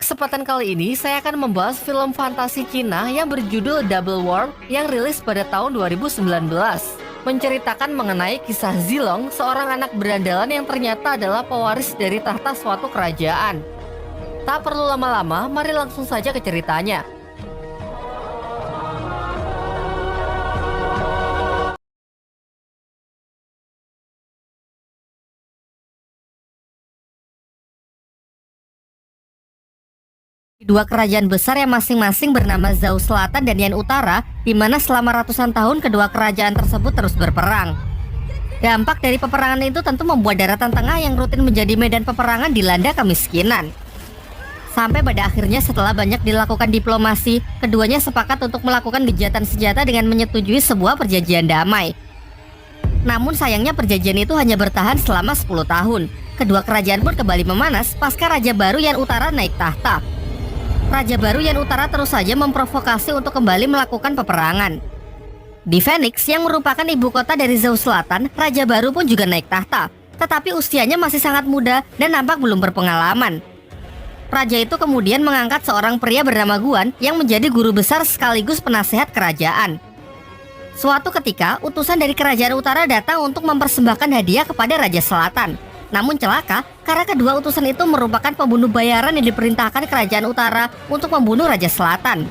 kesempatan kali ini saya akan membahas film fantasi Cina yang berjudul Double World yang rilis pada tahun 2019. Menceritakan mengenai kisah Zilong, seorang anak berandalan yang ternyata adalah pewaris dari tahta suatu kerajaan. Tak perlu lama-lama, mari langsung saja ke ceritanya. Dua kerajaan besar yang masing-masing bernama Zhou Selatan dan Yan Utara, di mana selama ratusan tahun kedua kerajaan tersebut terus berperang. Dampak dari peperangan itu tentu membuat daratan tengah yang rutin menjadi medan peperangan dilanda kemiskinan. Sampai pada akhirnya setelah banyak dilakukan diplomasi, keduanya sepakat untuk melakukan gencatan senjata dengan menyetujui sebuah perjanjian damai. Namun sayangnya perjanjian itu hanya bertahan selama 10 tahun. Kedua kerajaan pun kembali memanas pasca Raja baru Yan Utara naik tahta. Raja baru Yan Utara terus saja memprovokasi untuk kembali melakukan peperangan. Di Phoenix yang merupakan ibu kota dari Zhou Selatan, Raja baru pun juga naik tahta. Tetapi usianya masih sangat muda dan nampak belum berpengalaman. Raja itu kemudian mengangkat seorang pria bernama Guan yang menjadi guru besar sekaligus penasehat kerajaan. Suatu ketika, utusan dari Kerajaan Utara datang untuk mempersembahkan hadiah kepada Raja Selatan. Namun celaka, karena kedua utusan itu merupakan pembunuh bayaran yang diperintahkan Kerajaan Utara untuk membunuh Raja Selatan.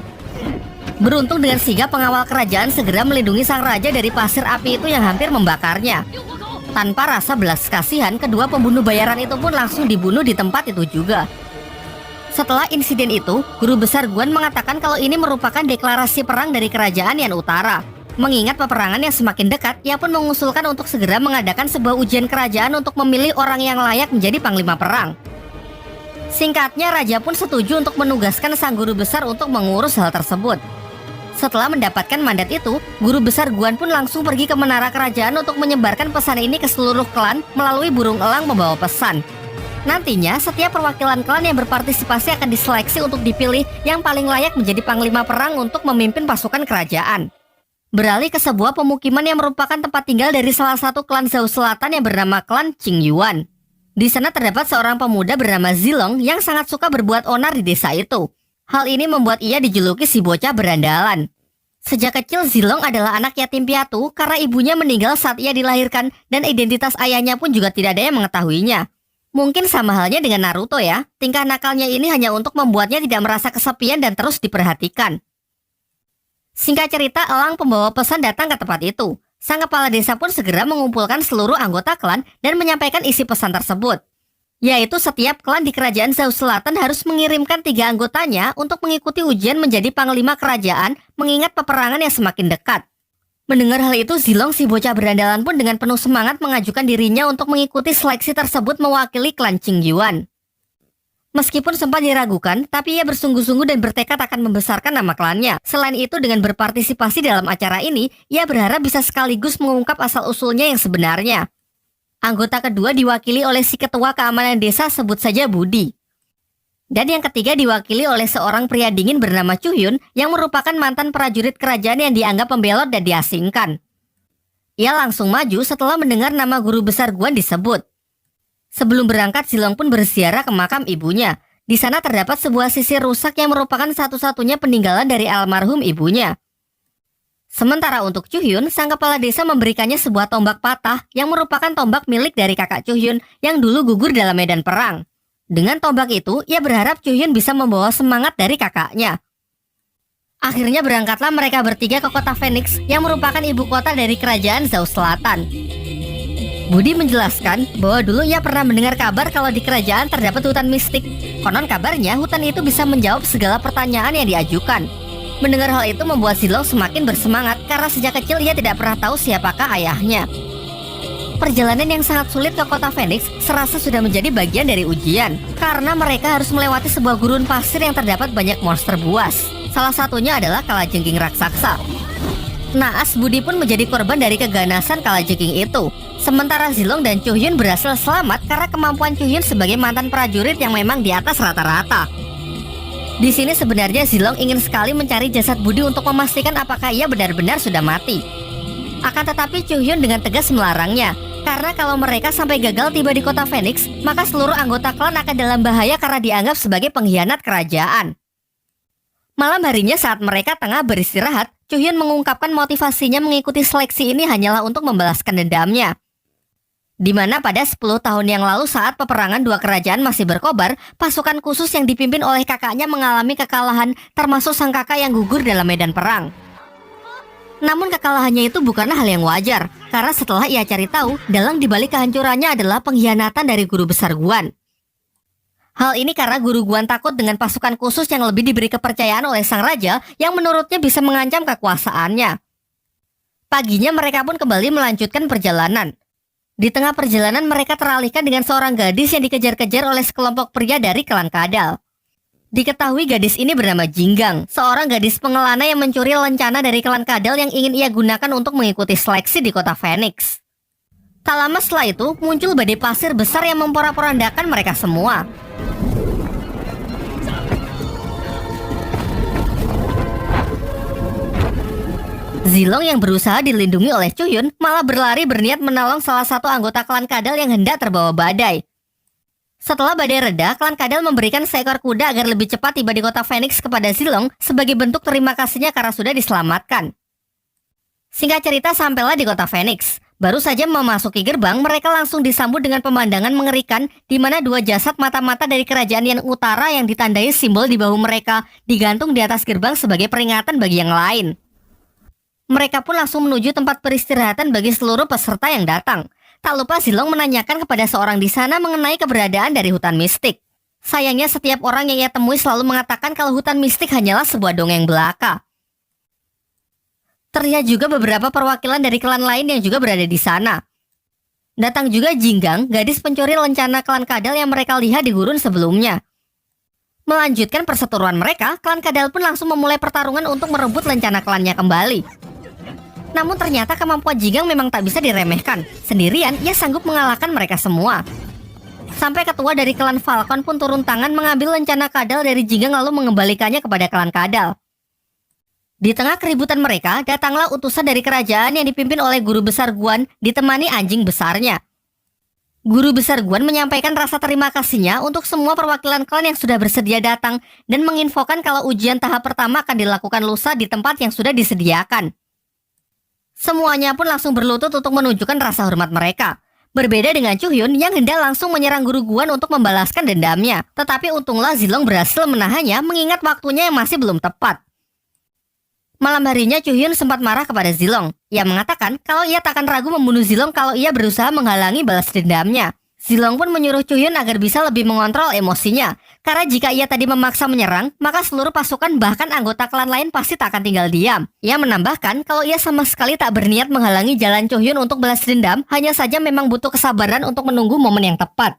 Beruntung dengan sigap pengawal kerajaan segera melindungi sang raja dari pasir api itu yang hampir membakarnya. Tanpa rasa belas kasihan, kedua pembunuh bayaran itu pun langsung dibunuh di tempat itu juga. Setelah insiden itu, Guru Besar Guan mengatakan kalau ini merupakan deklarasi perang dari Kerajaan Yan Utara. Mengingat peperangan yang semakin dekat, ia pun mengusulkan untuk segera mengadakan sebuah ujian kerajaan untuk memilih orang yang layak menjadi panglima perang. Singkatnya, Raja pun setuju untuk menugaskan sang guru besar untuk mengurus hal tersebut. Setelah mendapatkan mandat itu, Guru Besar Guan pun langsung pergi ke menara kerajaan untuk menyebarkan pesan ini ke seluruh klan melalui burung elang membawa pesan. Nantinya, setiap perwakilan klan yang berpartisipasi akan diseleksi untuk dipilih yang paling layak menjadi panglima perang untuk memimpin pasukan kerajaan. Beralih ke sebuah pemukiman yang merupakan tempat tinggal dari salah satu klan Zhou Selatan yang bernama klan Qingyuan. Di sana terdapat seorang pemuda bernama Zilong yang sangat suka berbuat onar di desa itu. Hal ini membuat ia dijuluki si bocah berandalan. Sejak kecil Zilong adalah anak yatim piatu karena ibunya meninggal saat ia dilahirkan dan identitas ayahnya pun juga tidak ada yang mengetahuinya. Mungkin sama halnya dengan Naruto ya, tingkah nakalnya ini hanya untuk membuatnya tidak merasa kesepian dan terus diperhatikan. Singkat cerita, elang pembawa pesan datang ke tempat itu. Sang kepala desa pun segera mengumpulkan seluruh anggota klan dan menyampaikan isi pesan tersebut. Yaitu setiap klan di kerajaan Zhou Selatan harus mengirimkan 3 anggotanya untuk mengikuti ujian menjadi panglima kerajaan mengingat peperangan yang semakin dekat. Mendengar hal itu, Zilong si bocah berandalan pun dengan penuh semangat mengajukan dirinya untuk mengikuti seleksi tersebut mewakili klan Qingyuan. Meskipun sempat diragukan, tapi ia bersungguh-sungguh dan bertekad akan membesarkan nama klannya. Selain itu, dengan berpartisipasi dalam acara ini, ia berharap bisa sekaligus mengungkap asal-usulnya yang sebenarnya. Anggota kedua diwakili oleh si ketua keamanan desa, sebut saja Budi. Dan yang ketiga diwakili oleh seorang pria dingin bernama Chuhyun yang merupakan mantan prajurit kerajaan yang dianggap pembelot dan diasingkan. Ia langsung maju setelah mendengar nama guru besar Guan disebut. Sebelum berangkat, Zilong pun berziarah ke makam ibunya. Di sana terdapat sebuah sisir rusak yang merupakan satu-satunya peninggalan dari almarhum ibunya. Sementara untuk Chuhyun, sang kepala desa memberikannya sebuah tombak patah yang merupakan tombak milik dari kakak Chuhyun yang dulu gugur dalam medan perang. Dengan tombak itu, ia berharap Chuhyun bisa membawa semangat dari kakaknya. Akhirnya berangkatlah mereka bertiga ke kota Phoenix yang merupakan ibu kota dari kerajaan Zhou Selatan. Budi menjelaskan bahwa dulu ia pernah mendengar kabar kalau di kerajaan terdapat hutan mistik. Konon kabarnya hutan itu bisa menjawab segala pertanyaan yang diajukan. Mendengar hal itu membuat Zilong semakin bersemangat karena sejak kecil ia tidak pernah tahu siapakah ayahnya. Perjalanan yang sangat sulit ke kota Phoenix serasa sudah menjadi bagian dari ujian karena mereka harus melewati sebuah gurun pasir yang terdapat banyak monster buas. Salah satunya adalah kalajengking raksasa. Naas, Budi pun menjadi korban dari keganasan kalajengking itu. Sementara Zilong dan Chuhyun berhasil selamat karena kemampuan Chuhyun sebagai mantan prajurit yang memang di atas rata-rata. Di sini sebenarnya Zilong ingin sekali mencari jasad Budi untuk memastikan apakah ia benar-benar sudah mati. Akan tetapi Chuhyun dengan tegas melarangnya, karena kalau mereka sampai gagal tiba di kota Phoenix, maka seluruh anggota klan akan dalam bahaya karena dianggap sebagai pengkhianat kerajaan. Malam harinya saat mereka tengah beristirahat, Chuhyun mengungkapkan motivasinya mengikuti seleksi ini hanyalah untuk membalaskan dendamnya. Di mana pada 10 tahun yang lalu saat peperangan dua kerajaan masih berkobar, pasukan khusus yang dipimpin oleh kakaknya mengalami kekalahan, termasuk sang kakak yang gugur dalam medan perang. Namun kekalahannya itu bukanlah hal yang wajar, karena setelah ia cari tahu, dalang dibalik kehancurannya adalah pengkhianatan dari guru besar Guan. Hal ini karena guru Guan takut dengan pasukan khusus yang lebih diberi kepercayaan oleh sang raja yang menurutnya bisa mengancam kekuasaannya. Paginya mereka pun kembali melanjutkan perjalanan. Di tengah perjalanan mereka teralihkan dengan seorang gadis yang dikejar-kejar oleh sekelompok pria dari klan Kadal. Diketahui gadis ini bernama Jinggang, seorang gadis pengelana yang mencuri lencana dari klan Kadal yang ingin ia gunakan untuk mengikuti seleksi di kota Phoenix. Tak lama setelah itu, muncul badai pasir besar yang memporak-porandakan mereka semua. Zilong yang berusaha dilindungi oleh Chuhyun malah berlari berniat menolong salah satu anggota klan Kadal yang hendak terbawa badai. Setelah badai reda, klan Kadal memberikan seekor kuda agar lebih cepat tiba di kota Phoenix kepada Zilong sebagai bentuk terima kasihnya karena sudah diselamatkan. Singkat cerita, sampailah di kota Phoenix. Baru saja memasuki gerbang, mereka langsung disambut dengan pemandangan mengerikan di mana dua jasad mata-mata dari kerajaan Yan Utara yang ditandai simbol di bahu mereka digantung di atas gerbang sebagai peringatan bagi yang lain. Mereka pun langsung menuju tempat peristirahatan bagi seluruh peserta yang datang. Tak lupa Zilong menanyakan kepada seorang di sana mengenai keberadaan dari hutan mistik. Sayangnya setiap orang yang ia temui selalu mengatakan kalau hutan mistik hanyalah sebuah dongeng belaka. Terlihat juga beberapa perwakilan dari klan lain yang juga berada di sana. Datang juga Jinggang, gadis pencuri lencana klan Kadal yang mereka lihat di gurun sebelumnya. Melanjutkan perseteruan mereka, klan Kadal pun langsung memulai pertarungan untuk merebut lencana klannya kembali. Namun ternyata kemampuan Jinggang memang tak bisa diremehkan. Sendirian, ia sanggup mengalahkan mereka semua. Sampai ketua dari klan Falcon pun turun tangan mengambil lencana Kadal dari Jinggang lalu mengembalikannya kepada klan Kadal. Di tengah keributan mereka, datanglah utusan dari kerajaan yang dipimpin oleh guru besar Guan ditemani anjing besarnya. Guru besar Guan menyampaikan rasa terima kasihnya untuk semua perwakilan klan yang sudah bersedia datang dan menginfokan kalau ujian tahap pertama akan dilakukan lusa di tempat yang sudah disediakan. Semuanya pun langsung berlutut untuk menunjukkan rasa hormat mereka. Berbeda dengan Chuhyun yang hendak langsung menyerang guru Guan untuk membalaskan dendamnya. Tetapi untunglah Zilong berhasil menahannya mengingat waktunya yang masih belum tepat. Malam harinya Chuhyun sempat marah kepada Zilong. Ia mengatakan kalau ia takkan ragu membunuh Zilong kalau ia berusaha menghalangi balas dendamnya. Zilong pun menyuruh Chuhyun agar bisa lebih mengontrol emosinya. Karena jika ia tadi memaksa menyerang, maka seluruh pasukan bahkan anggota klan lain pasti tak akan tinggal diam. Ia menambahkan kalau ia sama sekali tak berniat menghalangi jalan Chuhyun untuk balas dendam, hanya saja memang butuh kesabaran untuk menunggu momen yang tepat.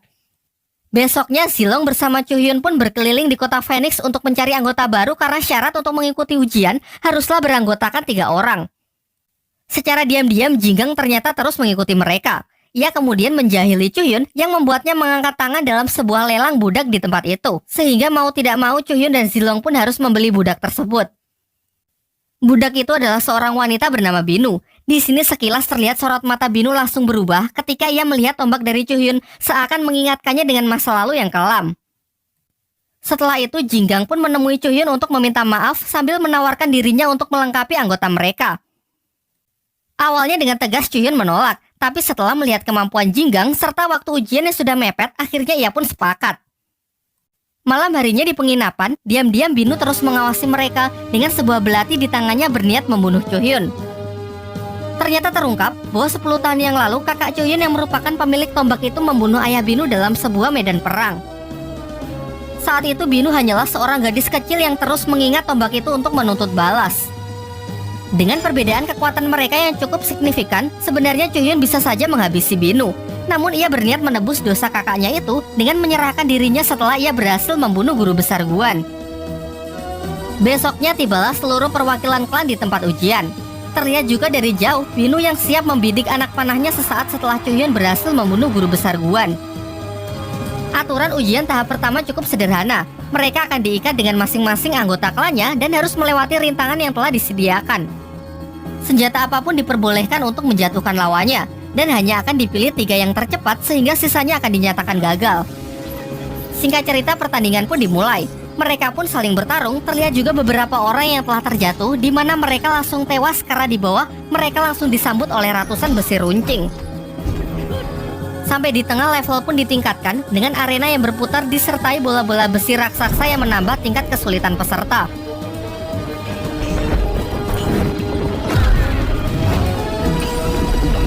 Besoknya Zilong bersama Chuhyun pun berkeliling di kota Phoenix untuk mencari anggota baru karena syarat untuk mengikuti ujian haruslah beranggotakan 3 orang. Secara diam-diam Jinggang ternyata terus mengikuti mereka. Ia kemudian menjahili Chuhyun yang membuatnya mengangkat tangan dalam sebuah lelang budak di tempat itu. Sehingga mau tidak mau Chuhyun dan Zilong pun harus membeli budak tersebut. Budak itu adalah seorang wanita bernama Binu. Di sini sekilas terlihat sorot mata Binu langsung berubah ketika ia melihat tombak dari Chuhyun seakan mengingatkannya dengan masa lalu yang kelam. Setelah itu Jinggang pun menemui Chuhyun untuk meminta maaf sambil menawarkan dirinya untuk melengkapi anggota mereka. Awalnya dengan tegas Chuhyun menolak. Tapi setelah melihat kemampuan Jinggang serta waktu ujian yang sudah mepet, akhirnya ia pun sepakat. Malam harinya di penginapan, diam-diam Binu terus mengawasi mereka dengan sebuah belati di tangannya berniat membunuh Chuhyun. Ternyata terungkap bahwa 10 tahun yang lalu kakak Chuhyun yang merupakan pemilik tombak itu membunuh ayah Binu dalam sebuah medan perang. Saat itu Binu hanyalah seorang gadis kecil yang terus mengingat tombak itu untuk menuntut balas. Dengan perbedaan kekuatan mereka yang cukup signifikan, sebenarnya Chuhyun bisa saja menghabisi Binu. Namun ia berniat menebus dosa kakaknya itu dengan menyerahkan dirinya setelah ia berhasil membunuh guru besar Guan. Besoknya tibalah seluruh perwakilan klan di tempat ujian. Terlihat juga dari jauh Binu yang siap membidik anak panahnya sesaat setelah Chuhyun berhasil membunuh guru besar Guan. Aturan ujian tahap pertama cukup sederhana. Mereka akan diikat dengan masing-masing anggota klannya dan harus melewati rintangan yang telah disediakan. Senjata apapun diperbolehkan untuk menjatuhkan lawannya, dan hanya akan dipilih 3 yang tercepat sehingga sisanya akan dinyatakan gagal. Singkat cerita, pertandingan pun dimulai. Mereka pun saling bertarung. Terlihat juga beberapa orang yang telah terjatuh, di mana mereka langsung tewas karena di bawah mereka langsung disambut oleh ratusan besi runcing. Sampai di tengah, level pun ditingkatkan dengan arena yang berputar disertai bola-bola besi raksasa yang menambah tingkat kesulitan peserta.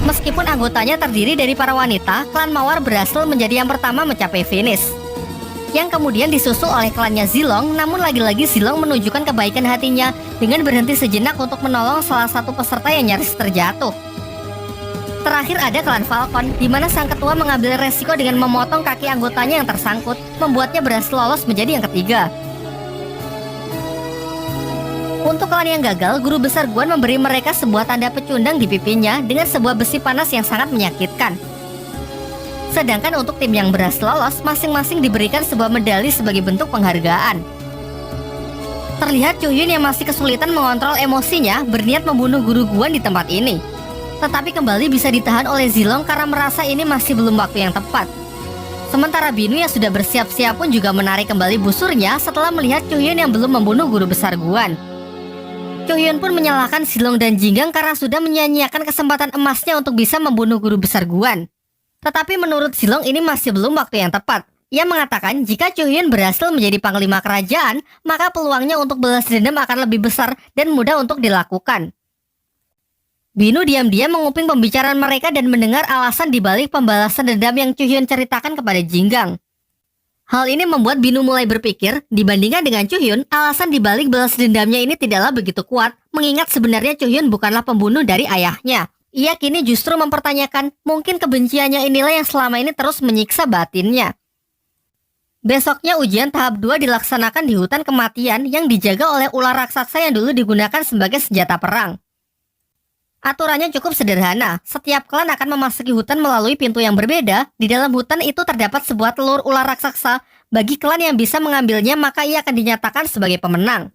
Meskipun anggotanya terdiri dari para wanita, klan Mawar berhasil menjadi yang pertama mencapai finish, yang kemudian disusul oleh klannya Zilong. Namun lagi-lagi Zilong menunjukkan kebaikan hatinya dengan berhenti sejenak untuk menolong salah satu peserta yang nyaris terjatuh. Terakhir ada klan Falcon, di mana sang ketua mengambil resiko dengan memotong kaki anggotanya yang tersangkut, membuatnya berhasil lolos menjadi yang ketiga. Untuk klan yang gagal, guru besar Guan memberi mereka sebuah tanda pecundang di pipinya dengan sebuah besi panas yang sangat menyakitkan. Sedangkan untuk tim yang berhasil lolos, masing-masing diberikan sebuah medali sebagai bentuk penghargaan. Terlihat Chu Yun yang masih kesulitan mengontrol emosinya berniat membunuh guru Guan di tempat ini. Tetapi kembali bisa ditahan oleh Zilong karena merasa ini masih belum waktu yang tepat. Sementara Binu yang sudah bersiap-siap pun juga menarik kembali busurnya setelah melihat Chu Yun yang belum membunuh guru besar Guan. Chu Yun pun menyalahkan Zilong dan Jinggang karena sudah menyia-nyiakan kesempatan emasnya untuk bisa membunuh guru besar Guan. Tetapi menurut Zilong ini masih belum waktu yang tepat. Ia mengatakan jika Chu Yun berhasil menjadi panglima kerajaan, maka peluangnya untuk balas dendam akan lebih besar dan mudah untuk dilakukan. Binu diam-diam menguping pembicaraan mereka dan mendengar alasan dibalik pembalasan dendam yang Chu Yun ceritakan kepada Jinggang. Hal ini membuat Binu mulai berpikir, dibandingkan dengan Chu Yun, alasan dibalik balas dendamnya ini tidaklah begitu kuat, mengingat sebenarnya Chu Yun bukanlah pembunuh dari ayahnya. Ia kini justru mempertanyakan, mungkin kebenciannya inilah yang selama ini terus menyiksa batinnya. Besoknya ujian tahap 2 dilaksanakan di hutan kematian yang dijaga oleh ular raksasa yang dulu digunakan sebagai senjata perang. Aturannya cukup sederhana, setiap klan akan memasuki hutan melalui pintu yang berbeda. Di dalam hutan itu terdapat sebuah telur ular raksasa. Bagi klan yang bisa mengambilnya, maka ia akan dinyatakan sebagai pemenang.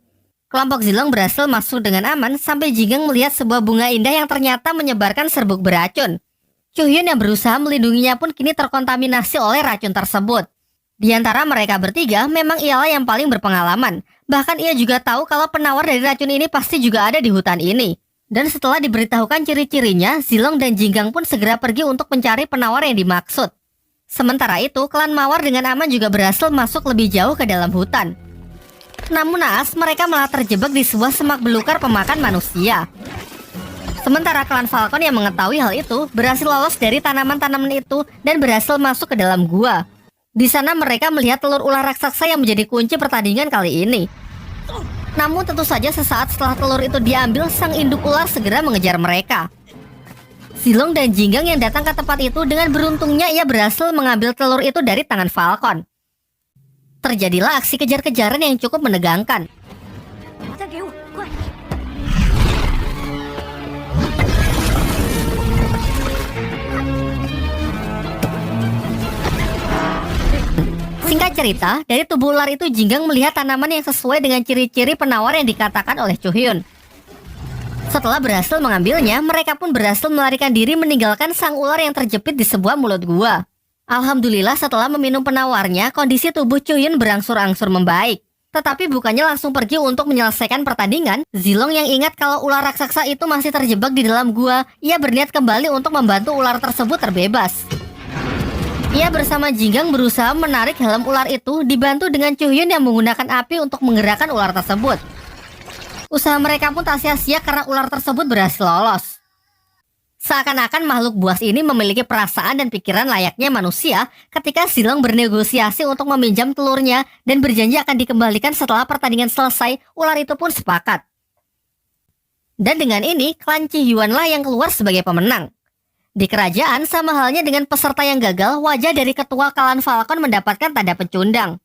Kelompok Zilong berhasil masuk dengan aman sampai Jinggang melihat sebuah bunga indah yang ternyata menyebarkan serbuk beracun. Chu Yun yang berusaha melindunginya pun kini terkontaminasi oleh racun tersebut. Di antara mereka bertiga, memang ialah yang paling berpengalaman. Bahkan ia juga tahu kalau penawar dari racun ini pasti juga ada di hutan ini. Dan setelah diberitahukan ciri-cirinya, Zilong dan Jinggang pun segera pergi untuk mencari penawar yang dimaksud. Sementara itu, klan Mawar dengan aman juga berhasil masuk lebih jauh ke dalam hutan. Namun naas, mereka malah terjebak di sebuah semak belukar pemakan manusia. Sementara klan Falcon yang mengetahui hal itu, berhasil lolos dari tanaman-tanaman itu dan berhasil masuk ke dalam gua. Di sana mereka melihat telur ular raksasa yang menjadi kunci pertandingan kali ini. Namun tentu saja sesaat setelah telur itu diambil, sang induk ular segera mengejar mereka. Zilong dan Jinggang yang datang ke tempat itu, dengan beruntungnya ia berhasil mengambil telur itu dari tangan Falcon. Terjadilah aksi kejar-kejaran yang cukup menegangkan. Singkat cerita, dari tubuh ular itu Jinggang melihat tanaman yang sesuai dengan ciri-ciri penawar yang dikatakan oleh Chu Yun. Setelah berhasil mengambilnya, mereka pun berhasil melarikan diri meninggalkan sang ular yang terjepit di sebuah mulut gua. Alhamdulillah setelah meminum penawarnya, kondisi tubuh Chu Yun berangsur-angsur membaik. Tetapi bukannya langsung pergi untuk menyelesaikan pertandingan, Zilong yang ingat kalau ular raksasa itu masih terjebak di dalam gua, ia berniat kembali untuk membantu ular tersebut terbebas. Ia bersama Jinggang berusaha menarik helm ular itu, dibantu dengan Chu Yun yang menggunakan api untuk menggerakkan ular tersebut. Usaha mereka pun tak sia-sia karena ular tersebut berhasil lolos. Seakan-akan makhluk buas ini memiliki perasaan dan pikiran layaknya manusia ketika Zilong bernegosiasi untuk meminjam telurnya dan berjanji akan dikembalikan setelah pertandingan selesai, ular itu pun sepakat. Dan dengan ini, klan Qi Yuan lah yang keluar sebagai pemenang. Di kerajaan, sama halnya dengan peserta yang gagal, wajah dari ketua klan Falcon mendapatkan tanda pecundang.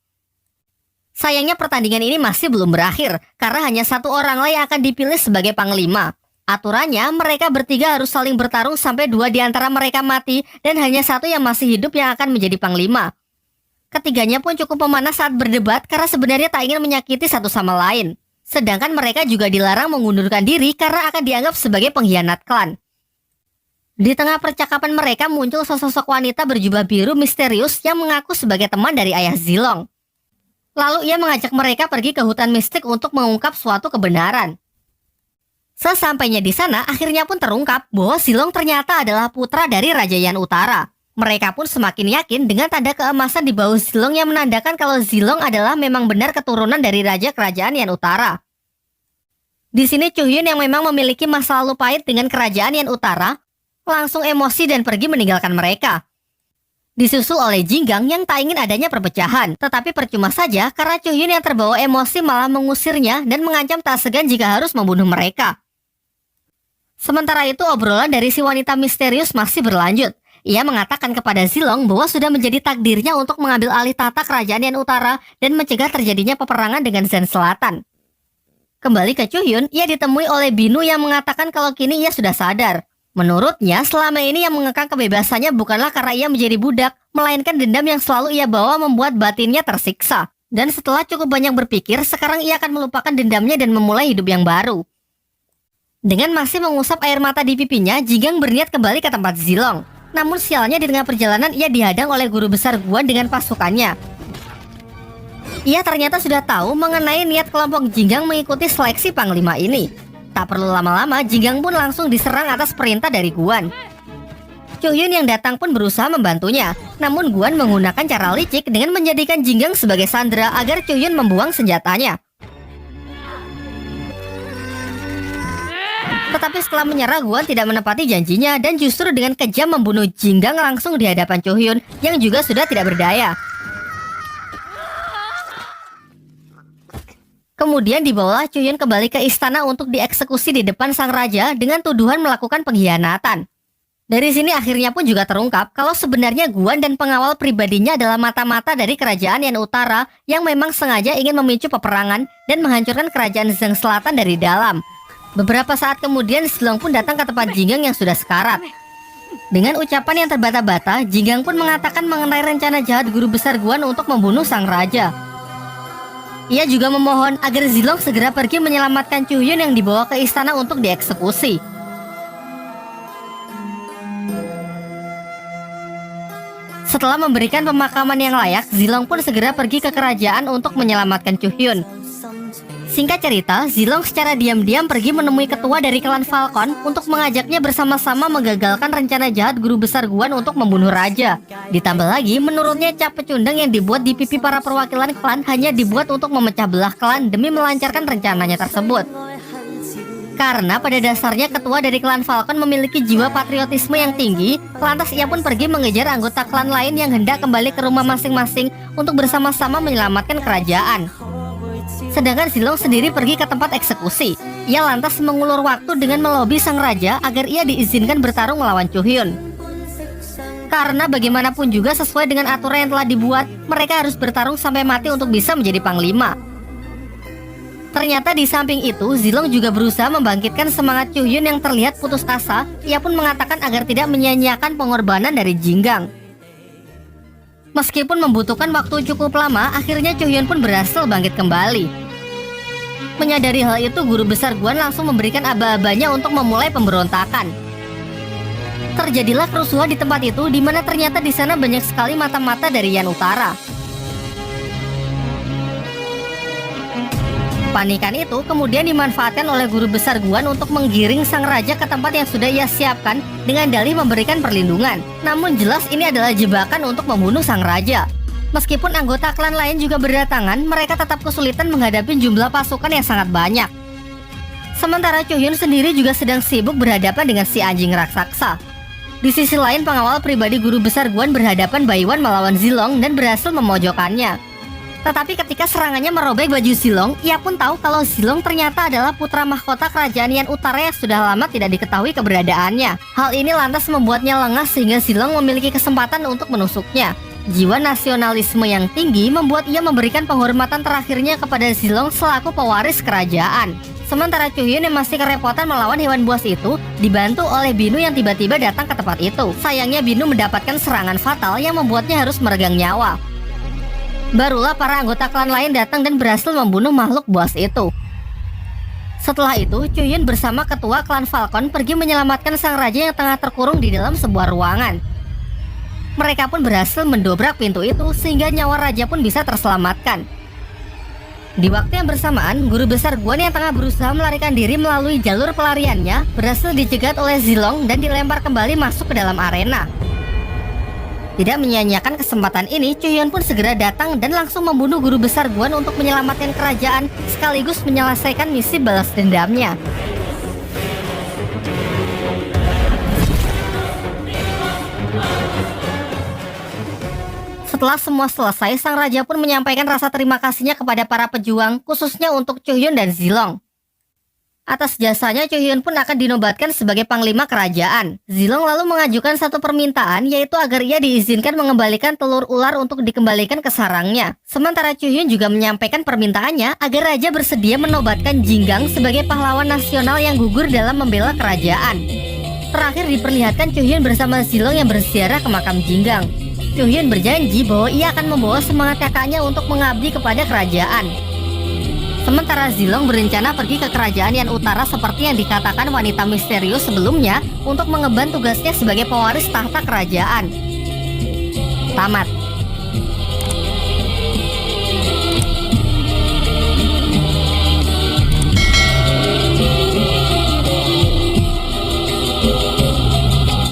Sayangnya pertandingan ini masih belum berakhir, karena hanya satu oranglah yang akan dipilih sebagai panglima. Aturannya, mereka bertiga harus saling bertarung sampai 2 di antara mereka mati, dan hanya satu yang masih hidup yang akan menjadi panglima. Ketiganya pun cukup memanas saat berdebat, karena sebenarnya tak ingin menyakiti satu sama lain. Sedangkan mereka juga dilarang mengundurkan diri karena akan dianggap sebagai pengkhianat klan. Di tengah percakapan mereka muncul sosok wanita berjubah biru misterius yang mengaku sebagai teman dari ayah Zilong. Lalu ia mengajak mereka pergi ke hutan mistik untuk mengungkap suatu kebenaran. Sesampainya di sana, akhirnya pun terungkap bahwa Zilong ternyata adalah putra dari Raja Yan Utara. Mereka pun semakin yakin dengan tanda keemasan di bahu Zilong yang menandakan kalau Zilong adalah memang benar keturunan dari Raja Kerajaan Yan Utara. Di sini Chuhyun yang memang memiliki masa lalu pahit dengan Kerajaan Yan Utara langsung emosi dan pergi meninggalkan mereka. Disusul oleh Jinggang yang tak ingin adanya perpecahan, tetapi percuma saja karena Chuhyun yang terbawa emosi malah mengusirnya dan mengancam tak segan jika harus membunuh mereka. Sementara itu obrolan dari si wanita misterius masih berlanjut. Ia mengatakan kepada Zilong bahwa sudah menjadi takdirnya untuk mengambil alih tata Kerajaan Yan Utara dan mencegah terjadinya peperangan dengan Zhen Selatan. Kembali ke Chuhyun, ia ditemui oleh Binu yang mengatakan kalau kini ia sudah sadar. Menurutnya, selama ini yang mengekang kebebasannya bukanlah karena ia menjadi budak, melainkan dendam yang selalu ia bawa membuat batinnya tersiksa. Dan setelah cukup banyak berpikir, sekarang ia akan melupakan dendamnya dan memulai hidup yang baru. Dengan masih mengusap air mata di pipinya, Jinggang berniat kembali ke tempat Zilong. Namun sialnya di tengah perjalanan ia dihadang oleh guru besar Guan dengan pasukannya. Ia ternyata sudah tahu mengenai niat kelompok Jinggang mengikuti seleksi panglima ini. Tak perlu lama-lama, Jinggang pun langsung diserang atas perintah dari Guan. Chuhyun yang datang pun berusaha membantunya. Namun Guan menggunakan cara licik dengan menjadikan Jinggang sebagai sandera agar Chuhyun membuang senjatanya. Tetapi setelah menyerah, Guan tidak menepati janjinya dan justru dengan kejam membunuh Jinggang langsung di hadapan Chuhyun yang juga sudah tidak berdaya. Kemudian dibawalah Chuhyun kembali ke istana untuk dieksekusi di depan sang raja dengan tuduhan melakukan pengkhianatan. Dari sini akhirnya pun juga terungkap kalau sebenarnya Guan dan pengawal pribadinya adalah mata-mata dari Kerajaan Yan Utara yang memang sengaja ingin memicu peperangan dan menghancurkan Kerajaan Zheng Selatan dari dalam. Beberapa saat kemudian Zilong pun datang ke tempat Jinggang yang sudah sekarat. Dengan ucapan yang terbata-bata, Jinggang pun mengatakan mengenai rencana jahat guru besar Guan untuk membunuh sang raja. Ia juga memohon agar Zilong segera pergi menyelamatkan Chuhyun yang dibawa ke istana untuk dieksekusi. Setelah memberikan pemakaman yang layak, Zilong pun segera pergi ke kerajaan untuk menyelamatkan Chuhyun. Singkat cerita, Zilong secara diam-diam pergi menemui ketua dari klan Falcon untuk mengajaknya bersama-sama menggagalkan rencana jahat guru besar Guan untuk membunuh raja. Ditambah lagi, menurutnya cap pecundang yang dibuat di pipi para perwakilan klan hanya dibuat untuk memecah belah klan demi melancarkan rencananya tersebut. Karena pada dasarnya ketua dari klan Falcon memiliki jiwa patriotisme yang tinggi, lantas ia pun pergi mengejar anggota klan lain yang hendak kembali ke rumah masing-masing untuk bersama-sama menyelamatkan kerajaan. Sedangkan Zilong sendiri pergi ke tempat eksekusi. Ia lantas mengulur waktu dengan melobi sang raja agar ia diizinkan bertarung melawan Chuhyun. Karena bagaimanapun juga sesuai dengan aturan yang telah dibuat, mereka harus bertarung sampai mati untuk bisa menjadi panglima. Ternyata di samping itu, Zilong juga berusaha membangkitkan semangat Chuhyun yang terlihat putus asa. Ia pun mengatakan agar tidak menyia-nyiakan pengorbanan dari Jinggang. Meskipun membutuhkan waktu cukup lama, akhirnya Chuhyun pun berhasil bangkit kembali. Menyadari hal itu, guru besar Guan langsung memberikan aba-abanya untuk memulai pemberontakan. Terjadilah kerusuhan di tempat itu, di mana ternyata di sana banyak sekali mata-mata dari Yan Utara. Panikan itu kemudian dimanfaatkan oleh guru besar Guan untuk menggiring sang raja ke tempat yang sudah ia siapkan dengan dalih memberikan perlindungan. Namun jelas ini adalah jebakan untuk membunuh sang raja. Meskipun anggota klan lain juga berdatangan, mereka tetap kesulitan menghadapi jumlah pasukan yang sangat banyak. Sementara Chuhyun sendiri juga sedang sibuk berhadapan dengan si anjing raksasa. Di sisi lain, pengawal pribadi guru besar Guan berhadapan Baiwan melawan Zilong dan berhasil memojokkannya. Tetapi ketika serangannya merobek baju Zilong, ia pun tahu kalau Zilong ternyata adalah putra mahkota Kerajaan Yan Utara yang sudah lama tidak diketahui keberadaannya. Hal ini lantas membuatnya lengah sehingga Zilong memiliki kesempatan untuk menusuknya. Jiwa nasionalisme yang tinggi membuat ia memberikan penghormatan terakhirnya kepada Zilong selaku pewaris kerajaan. Sementara Chuhyun yang masih kerepotan melawan hewan buas itu, dibantu oleh Binu yang tiba-tiba datang ke tempat itu. Sayangnya Binu mendapatkan serangan fatal yang membuatnya harus meregang nyawa. Barulah para anggota klan lain datang dan berhasil membunuh makhluk buas itu. Setelah itu, Chuhyun bersama ketua klan Falcon pergi menyelamatkan sang raja yang tengah terkurung di dalam sebuah ruangan. Mereka pun berhasil mendobrak pintu itu sehingga nyawa raja pun bisa terselamatkan. Di waktu yang bersamaan, guru besar Gwon yang tengah berusaha melarikan diri melalui jalur pelariannya berhasil dicegat oleh Zilong dan dilempar kembali masuk ke dalam arena. Tidak menyia-nyiakan kesempatan ini, Chuhyun pun segera datang dan langsung membunuh guru besar Gwon untuk menyelamatkan kerajaan sekaligus menyelesaikan misi balas dendamnya. Setelah semua selesai, sang raja pun menyampaikan rasa terima kasihnya kepada para pejuang, khususnya untuk Chuhyun dan Zilong. Atas jasanya, Chuhyun pun akan dinobatkan sebagai panglima kerajaan. Zilong lalu mengajukan satu permintaan, yaitu agar ia diizinkan mengembalikan telur ular untuk dikembalikan ke sarangnya. Sementara Chuhyun juga menyampaikan permintaannya agar raja bersedia menobatkan Jinggang sebagai pahlawan nasional yang gugur dalam membela kerajaan. Terakhir diperlihatkan Chuhyun bersama Zilong yang berziarah ke makam Jinggang. Chuhyun berjanji bahwa ia akan membawa semangat kakaknya untuk mengabdi kepada kerajaan. Sementara Zilong berencana pergi ke kerajaan Yan Utara seperti yang dikatakan wanita misterius sebelumnya untuk mengemban tugasnya sebagai pewaris tahta kerajaan. Tamat.